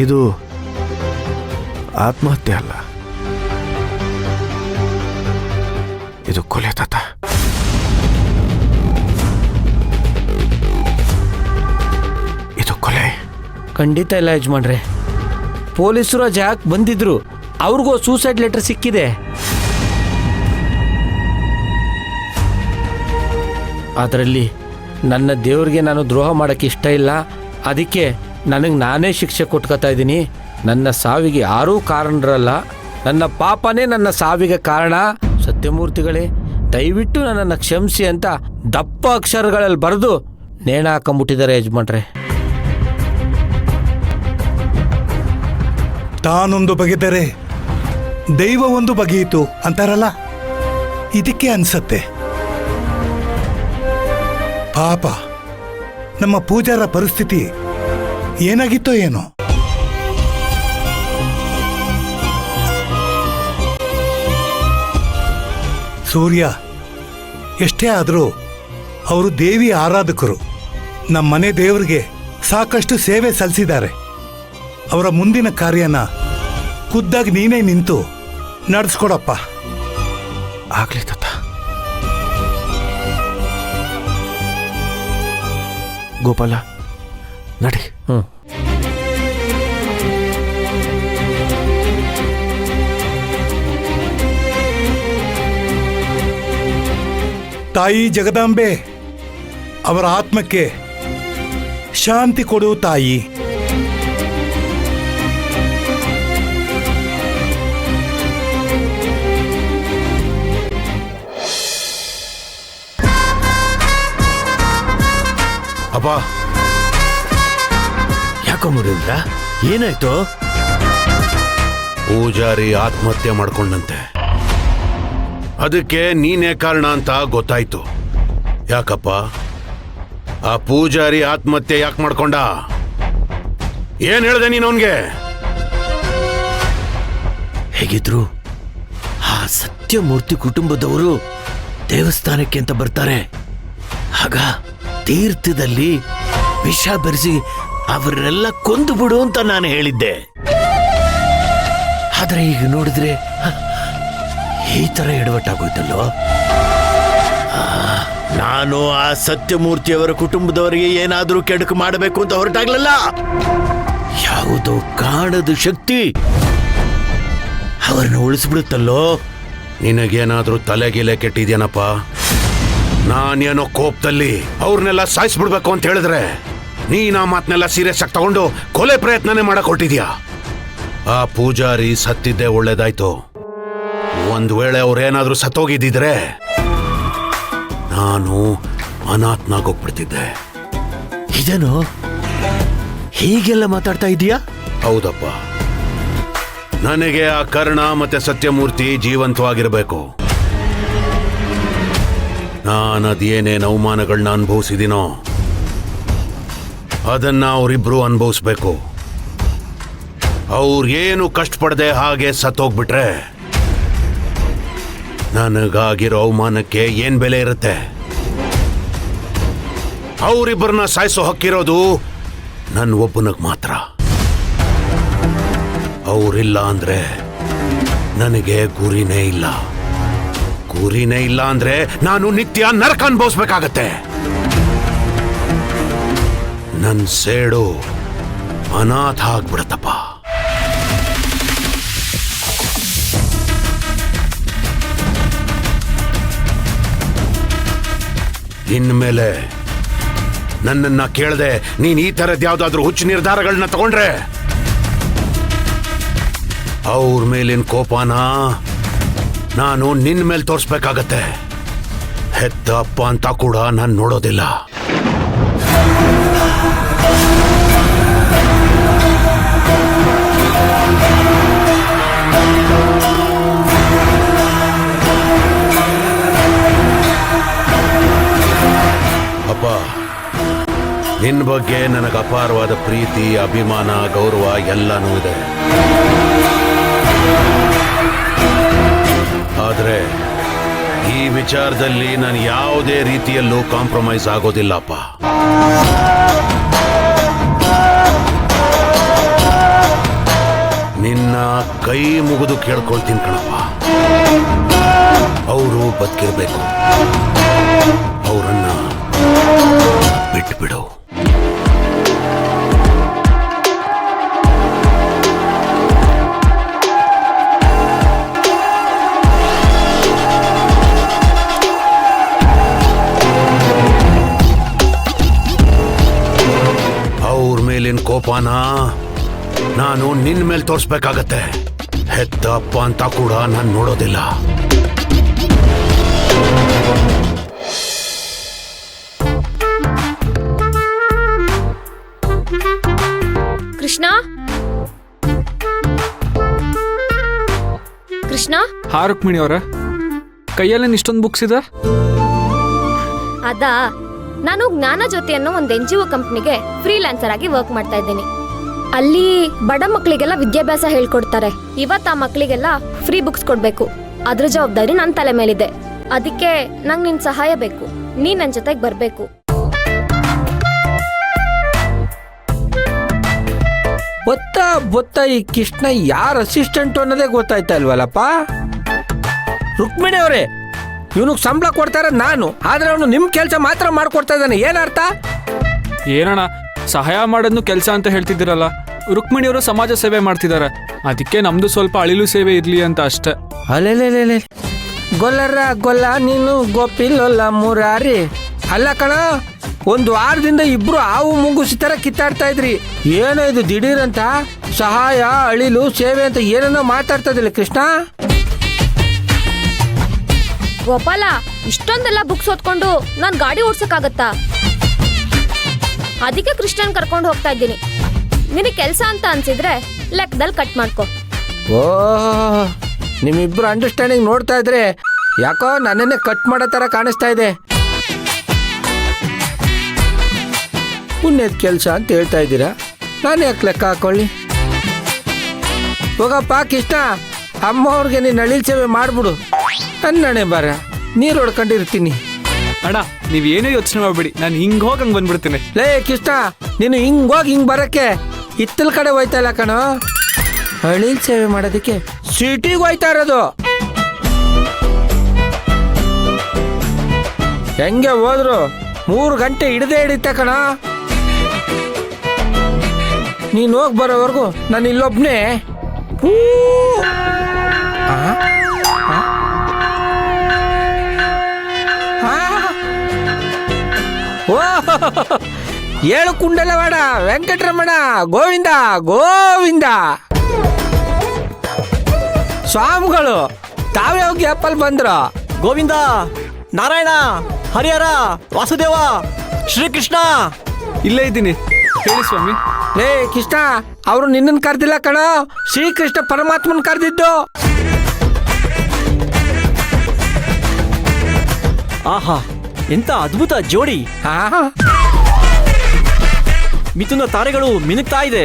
ಇದು ಆತ್ಮಹತ್ಯೆ ಅಲ್ಲ, ಇದು ಕೊಲೆ ತಾತ. ಇದು ಕೊಲೆ. ಖಂಡಿತ ಇಲ್ಲ ಯಜಮಾನ್ರೆ. ಪೊಲೀಸರು ಜಾಕ್ ಬಂದಿದ್ರು, ಅವ್ರಿಗೂ ಸೂಸೈಡ್ ಲೆಟರ್ ಸಿಕ್ಕಿದೆ. ಅದರಲ್ಲಿ ನನ್ನ ದೇವ್ರಿಗೆ ನಾನು ದ್ರೋಹ ಮಾಡೋಕ್ಕೆ ಇಷ್ಟ ಇಲ್ಲ. ಅದಕ್ಕೆ ನನಗೆ ನಾನೇ ಶಿಕ್ಷೆ ಕೊಟ್ಕೋತಾ ಇದ್ದೀನಿ. ನನ್ನ ಸಾವಿಗೆ ಯಾರೂ ಕಾರಣರಲ್ಲ, ನನ್ನ ಪಾಪನೇ ನನ್ನ ಸಾವಿಗೆ ಕಾರಣ. ಸತ್ಯಮೂರ್ತಿಗಳೇ, ದಯವಿಟ್ಟು ನನ್ನನ್ನು ಕ್ಷಮಿಸಿ ಅಂತ ದಪ್ಪ ಅಕ್ಷರಗಳಲ್ಲಿ ಬರೆದು ನೇಣ ಹಾಕೊಂಬಿಟ್ಟಿದ್ದಾರೆ ಯಜಮಾನ್ರೆ. ತಾನೊಂದು ಬಗೆದರೆ ದೈವ ಒಂದು ಬಗೆಯಿತು ಅಂತಾರಲ್ಲ, ಇದಕ್ಕೆ ಅನ್ಸತ್ತೆ. ಪಾಪ ನಮ್ಮ ಪೂಜಾರ ಪರಿಸ್ಥಿತಿ ಏನಾಗಿತ್ತೋ ಏನೋ. ಸೂರ್ಯ ಎಷ್ಟೇ ಆದರೂ ಅವರು ದೇವಿ ಆರಾಧಕರು. ನಮ್ಮನೆ ದೇವರಿಗೆ ಸಾಕಷ್ಟು ಸೇವೆ ಸಲ್ಲಿಸಿದ್ದಾರೆ. ಅವರ ಮುಂದಿನ ಕಾರ್ಯನ ಖುದ್ದಾಗಿ ನೀನೇ ನಿಂತು ನಡೆಸ್ಕೊಡಪ್ಪ. ಆಗ್ಲಿ ತಾತ. ಗೋಪಾಲ ನಡಿ. ತಾಯಿ ಜಗದಾಂಬೆ, ಅವರ ಆತ್ಮಕ್ಕೆ ಶಾಂತಿ ಕೊಡು ತಾಯಿ. ಅಪ್ಪ, ಯಾಕೋ ಮುರೀಂದ್ರ, ಏನಾಯ್ತು? ಪೂಜಾರಿ ಆತ್ಮಹತ್ಯೆ ಮಾಡ್ಕೊಂಡಂತೆ. ಅದಕ್ಕೆ ನೀನೇ ಕಾರಣ ಅಂತ ಗೊತ್ತಾಯ್ತು. ಯಾಕಪ್ಪ ಆ ಪೂಜಾರಿ ಆತ್ಮಹತ್ಯೆ ಯಾಕೆ ಮಾಡ್ಕೊಂಡ? ಏನ್ ಹೇಳ್ದೆ ನೀನು ಅವನ್ಗೆ? ಹೇಗಿದ್ರು ಆ ಸತ್ಯಮೂರ್ತಿ ಕುಟುಂಬದವರು ದೇವಸ್ಥಾನಕ್ಕೆ ಅಂತ ಬರ್ತಾರೆ. ಆಗ ತೀರ್ಥದಲ್ಲಿ ವಿಷ ಬೆರೆಸಿ ಅವರನ್ನೆಲ್ಲ ಕೊಂದು ಬಿಡು ಅಂತ ನಾನು ಹೇಳಿದ್ದೆ. ಆದ್ರೆ ಈಗ ನೋಡಿದ್ರೆ ಈ ತರ ಎಡವಟ್ಟಾಗೋಯ್ತಲ್ಲೋ. ನಾನು ಆ ಸತ್ಯಮೂರ್ತಿಯವರ ಕುಟುಂಬದವರಿಗೆ ಏನಾದರೂ ಕೆಡುಕು ಮಾಡಬೇಕು ಅಂತ ಹೊರಟಾಗ್ಲಲ್ಲ, ಯಾವುದೋ ಕಾಣದ ಶಕ್ತಿ ಅವರನ್ನು ಉಳಿಸ್ಬಿಡುತ್ತಲ್ಲೋ. ನಿನಗೇನಾದ್ರೂ ತಲೆಗಿಲೆ ಕೆಟ್ಟಿದ್ಯಾನಪ್ಪ? ನಾನೇನೋ ಕೋಪದಲ್ಲಿ ಅವ್ರನ್ನೆಲ್ಲ ಸಾಯಿಸ್ಬಿಡ್ಬೇಕು ಅಂತ ಹೇಳಿದ್ರೆ ನೀನ್ ಆ ಮಾತನ್ನೆಲ್ಲ ಸೀರಿಯಸ್ ಆಗಿ ತಗೊಂಡು ಕೊಲೆ ಪ್ರಯತ್ನನೇ ಮಾಡಕ್ ಹೊರಟಿದ್ಯಾ. ಆ ಪೂಜಾರಿ ಸತ್ತಿದ್ದೆ ಒಳ್ಳೇದಾಯ್ತು. ಒಂದ್ ವೇಳೆ ಅವ್ರೇನಾದ್ರೂ ಸತ್ತೋಗಿದ್ದಿದ್ರೆ ನಾನು ಅನಾಥನಾಗೋಗ್ಬಿಡ್ತಿದ್ದೆ. ಇದೇನು ಹೀಗೆಲ್ಲ ಮಾತಾಡ್ತಾ ಇದೀಯಾ? ಹೌದಪ್ಪ, ನನಗೆ ಆ ಕರ್ಣ ಮತ್ತೆ ಸತ್ಯಮೂರ್ತಿ ಜೀವಂತವಾಗಿರ್ಬೇಕು. ನಾನದೇನೇನು ಅವಮಾನಗಳನ್ನ ಅನುಭವಿಸಿದಿನೋ ಅದನ್ನ ಅವರಿಬ್ರು ಅನುಭವಿಸ್ಬೇಕು. ಅವ್ರೇನು ಕಷ್ಟಪಡದೆ ಹಾಗೆ ಸತ್ತೋಗ್ಬಿಟ್ರೆ ನನಗಾಗಿರೋ ಅವಮಾನಕ್ಕೆ ಏನ್ ಬೆಲೆ ಇರುತ್ತೆ? ಅವರಿಬ್ಬರನ್ನ ಸಾಯಿಸೋ ಹಕ್ಕಿರೋದು ನನ್ನ ಒಬ್ಬನಿಗೆ ಮಾತ್ರ. ಅವರಿಲ್ಲ ಅಂದ್ರೆ ನನಗೆ ಗುರಿನೇ ಇಲ್ಲ. ಗುರಿನೇ ಇಲ್ಲ ಅಂದ್ರೆ ನಾನು ನಿತ್ಯ ನರಕ ಅನುಭವಿಸ್ಬೇಕಾಗತ್ತೆ. ನನ್ ಸೇಡು ಅನಾಥ ಆಗ್ಬಿಡತ್ತಪ್ಪ. ಇನ್ಮೇಲೆ ನನ್ನನ್ನ ಕೇಳದೆ ನೀನ್ ಈ ತರದ್ ಯಾವ್ದಾದ್ರೂ ಹುಚ್ಚು ನಿರ್ಧಾರಗಳನ್ನ ತಗೊಂಡ್ರೆ ಅವ್ರ ಮೇಲಿನ ಕೋಪನ ನಾನು ನಿನ್ ಮೇಲೆ ತೋರಿಸ್ಬೇಕಾಗತ್ತೆ. ಹೆತ್ತ ಅಪ್ಪ ಅಂತ ಕೂಡ ನಾನು ನೋಡೋದಿಲ್ಲ. ಅಪ್ಪ, ನಿನ್ನ ಬಗ್ಗೆ ನನಗೆ ಅಪಾರವಾದ ಪ್ರೀತಿ, ಅಭಿಮಾನ, ಗೌರವ ಎಲ್ಲನೂ ಇದೆ. ಆದರೆ ಈ ವಿಚಾರದಲ್ಲಿ ನಾನು ಯಾವುದೇ ರೀತಿಯಲ್ಲೂ ಕಾಂಪ್ರಮೈಸ್ ಆಗೋದಿಲ್ಲಪ್ಪ. ಕೈ ಮುಗಿದು ಕೇಳ್ಕೊಳ್ತೀನಿ ಕಣಪ್ಪ. ಅವರು ಬದುಕಿರ್ಬೇಕು, ಅವರನ್ನ ಬಿಟ್ಬಿಡು. ಅವ್ರ ಮೇಲಿನ ಕೋಪನ ನಾನು ನಿನ್ ಮೇಲೆ ತೋರಿಸ್ಬೇಕಾಗತ್ತೆ. ಹೆತ್ತ ಅಪ್ಪ ಅಂತ ಕೂಡ ನಾನು ನೋಡೋದಿಲ್ಲ. ಕೃಷ್ಣ, ಕೃಷ್ಣ. ಹಾ ರುಕ್ಮಿಣಿ ಅವರ ಕೈಯಲ್ಲಿ ಇಷ್ಟೊಂದು ಬುಕ್ಸ್ ಇದೆ. ಅದಾ, ನಾನು ಜ್ಞಾನ ಜ್ಯೋತಿ ಅನ್ನೋ ಒಂದು NGO ಕಂಪ್ನಿಗೆ ಫ್ರೀಲಾನ್ಸರ್ ಆಗಿ ವರ್ಕ್ ಮಾಡ್ತಾ ಇದ್ದೀನಿ. ಅಲ್ಲಿ ಬಡ ಮಕ್ಕಳಿಗೆಲ್ಲ ವಿದ್ಯಾಭ್ಯಾಸ ಹೇಳ್ಕೊಡ್ತಾರೆ. ಇವತ್ತು ಆ ಮಕ್ಕಳಿಗೆಲ್ಲ ಫ್ರೀ ಬುಕ್ಸ್ ಕೊಡ್ಬೇಕು. ಅದ್ರ ಜವಾಬ್ದಾರಿ ನನ್ನ ತಲೆ ಮೇಲಿದೆ. ಅದಕ್ಕೆ ನಂಗೆ ನಿನ್ ಸಹಾಯ ಬೇಕು. ನೀ ನನ್ನ ಜೊತೆಗೆ ಬರ್ಬೇಕು. ಬೊತ್ತ ಈ ಕೃಷ್ಣ ಯಾರ ಅಸಿಸ್ಟೆಂಟ್ ಅನ್ನೋದೇ ಗೊತ್ತಾಯ್ತಾ ಇಲ್ವಲ್ಲಪ್ಪ. ರುಕ್ಮಿಣಿ ಅವರೇ, ಇವನಿಗೆ ಸಂಬಳ ಕೊಡ್ತಾರ ನಾನು, ಆದ್ರೆ ಅವನು ನಿಮ್ ಕೆಲಸ ಮಾತ್ರ ಮಾಡ್ಕೊಡ್ತಾ ಇದ್ದಾನೆ. ಏನರ್ಥ? ಏನಣ್ಣ ಸಹಾಯ ಮಾಡೋದ್ನು ಕೆಲಸ ಅಂತ ಹೇಳ್ತಿದ್ದೀರಲ್ಲ. ರುಕ್ಮಿಣಿಯವರು ಸಮಾಜ ಸೇವೆ ಮಾಡ್ತಿದ್ದಾರೆ, ಅದಕ್ಕೆ ನಮ್ದು ಸ್ವಲ್ಪ ಅಳಿಲು ಸೇವೆ ಇರ್ಲಿ ಅಂತ ಅಷ್ಟೇ. ಅಲೆಲೆಲೆ ಗೊಲ್ಲ ನೀನು ಗೋಪಿಲೊಲ್ಲ ಮುರಾರಿ. ಅಲ್ಲ ಕಣ, ಒಂದು ವಾರದಿಂದ ಇಬ್ರು ಹಾವು ಮುಂಗುಸಿ ತರ ಕಿತ್ತಾಡ್ತಾ ಇದ್ರಿ. ಏನೋ ಇದು ದಿಢೀರಂತ ಸಹಾಯ ಅಳಿಲು ಸೇವೆ ಅಂತ ಏನನ್ನೋ ಮಾತಾಡ್ತಾ ಇದ್ದಿಲ್ಲ ಕೃಷ್ಣ. ಗೋಪಾಲ, ಇಷ್ಟೊಂದೆಲ್ಲ ಬುಕ್ಸ್ ಓದ್ಕೊಂಡು ನಾನು ಗಾಡಿ ಓಡ್ಸಕ್ಕಾಗತ್ತಾ? ಅದಕ್ಕೆ ಕೃಷ್ಣನ್ ಕರ್ಕೊಂಡು ಹೋಗ್ತಾ ಇದ್ದೀನಿ. ನಿನಗೆ ಕೆಲಸ ಅಂತ ಅನ್ಸಿದ್ರೆ ಲೆಕ್ಕದಲ್ಲಿ ಕಟ್ ಮಾಡ್ಕೊ. ಓ, ನಿಮ್ಮಿಬ್ರು ಅಂಡರ್ಸ್ಟ್ಯಾಂಡಿಂಗ್ ನೋಡ್ತಾ ಇದ್ರೆ ಯಾಕೋ ನನ್ನನ್ನೇ ಕಟ್ ಮಾಡೋ ತರ ಕಾಣಿಸ್ತಾ ಇದೆ. ಪುಣ್ಯದ ಕೆಲಸ ಅಂತ ಹೇಳ್ತಾ ಇದ್ದೀರಾ, ನಾನು ಯಾಕೆ ಲೆಕ್ಕ ಹಾಕೊಳ್ಳಿ? ಹೋಗಪ್ಪ ಕೃಷ್ಣ, ಅಮ್ಮ ಅವ್ರಿಗೆ ನೀನು ಅಳಿಲ್ ಸೇವೆ ಮಾಡ್ಬಿಡು. ನನ್ನಣೆ ಬಾರ, ನೀರು ಹೊಡ್ಕೊಂಡಿರ್ತೀನಿ. ಅಣ್ಣ ನೀವೇನೋ ಯೋಚನೆ ಮಾಡ್ಬೇಡಿ, ನಾನು ಹಿಂಗ್ ಹೋಗಿ ಹಂಗೆ ಬಂದ್ಬಿಡ್ತೀನಿ. ಲೇ ಕೃಷ್ಣ, ನೀನು ಹಿಂಗೋಗಿ ಹಿಂಗ್ ಬರಕ್ಕೆ ಇತ್ತಲ ಕಡೆ ಹೋಯ್ತಾ ಇಲ್ಲ ಕಣೋ. ಅಳಿಲ್ ಸೇವೆ ಮಾಡೋದಕ್ಕೆ ಸಿಟಿಗೆ ಹೋಯ್ತಾ ಇರೋದು. ಹೆಂಗೆ ಹೋದ್ರು 3 ಗಂಟೆ ಹಿಡಿಯುತ್ತೆ ಕಣ. ನೀನು ಹೋಗಿ ಬರೋವರೆಗೂ ನಾನು ಇಲ್ಲೊಬ್ನೇ. ಓ, ಏಳು ಕುಂಡಲವಾಡ ವೆಂಕಟರಮಣ ಗೋವಿಂದ ಗೋವಿಂದ. ಸ್ವಾಮಿಗಳು ತಾವೇ ಹೋಗಿ ಅಪ್ಪಲ್ ಬಂದ್ರು. ಗೋವಿಂದ, ನಾರಾಯಣ, ಹರಿಹರ, ವಾಸುದೇವ, ಶ್ರೀಕೃಷ್ಣ. ಇಲ್ಲೇ ಇದ್ದೀನಿ, ಹೇಳಿ ಸ್ವಾಮಿ. ಲೇ ಕೃಷ್ಣ, ಅವರು ನಿನ್ನನ್ ಕರ್ದಿಲ್ಲ ಕಣ, ಶ್ರೀಕೃಷ್ಣ ಪರಮಾತ್ಮನ್ ಕರ್ದಿದ್ದು. ಆಹಾ, ಎಂತ ಅದ್ಭುತ ಜೋಡಿ. ಹಾ, ಮಿಥುನ ತಾರೆಗಳು ಮಿನುಗ್ತಾ ಇದೆ.